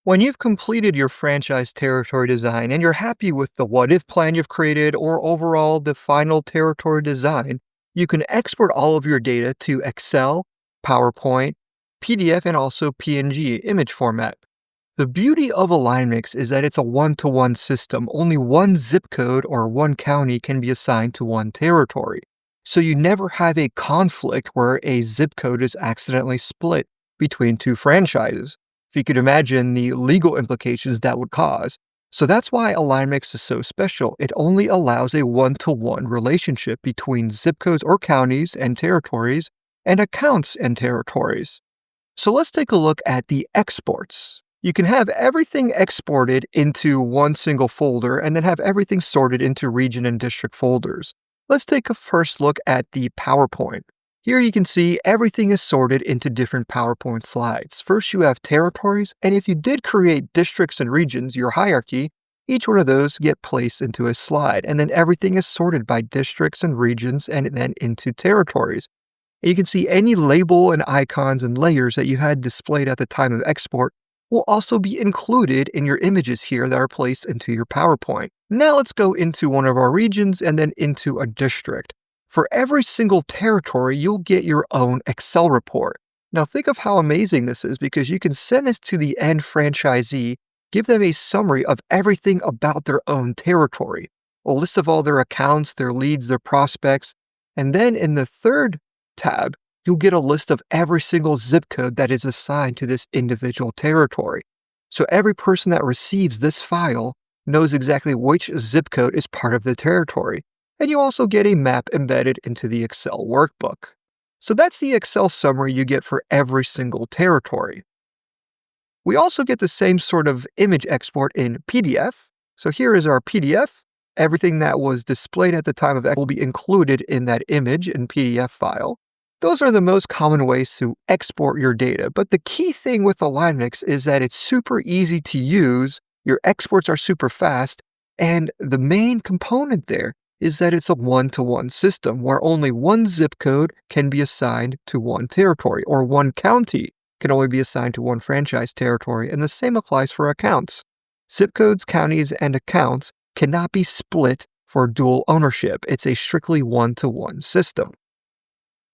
When you've completed your franchise territory design and you're happy with the what if plan you've created or overall the final territory design, you can export all of your data to Excel, PowerPoint, PDF, and also PNG image format. The beauty of AlignMix is that it's a one-to-one system. Only one zip code or one county can be assigned to one territory. So you never have a conflict where a zip code is accidentally split between two franchises. If you could imagine the legal implications that would cause. So that's why AlignMix is so special. It only allows a one-to-one relationship between zip codes or counties and territories and accounts and territories. So let's take a look at the exports. You can have everything exported into one single folder and then have everything sorted into region and district folders. Let's take a first look at the PowerPoint. Here you can see everything is sorted into different PowerPoint slides. First you have territories, and if you did create districts and regions, your hierarchy, each one of those get placed into a slide, and then everything is sorted by districts and regions and then into territories. And you can see any label and icons and layers that you had displayed at the time of export will also be included in your images here that are placed into your PowerPoint. Now let's go into one of our regions and then into a district. For every single territory, you'll get your own Excel report. Now think of how amazing this is because you can send this to the end franchisee, give them a summary of everything about their own territory, a list of all their accounts, their leads, their prospects, and then in the third tab, you'll get a list of every single zip code that is assigned to this individual territory. So every person that receives this file knows exactly which zip code is part of the territory. And you also get a map embedded into the Excel workbook. So that's the Excel summary you get for every single territory. We also get the same sort of image export in PDF. So here is our PDF. Everything that was displayed at the time of export will be included in that image and PDF file. Those are the most common ways to export your data. But the key thing with AlignMix is that it's super easy to use, your exports are super fast, and the main component there is that it's a one-to-one system where only one zip code can be assigned to one territory, or one county can only be assigned to one franchise territory, and the same applies for accounts. Zip codes, counties, and accounts cannot be split for dual ownership. It's a strictly one-to-one system.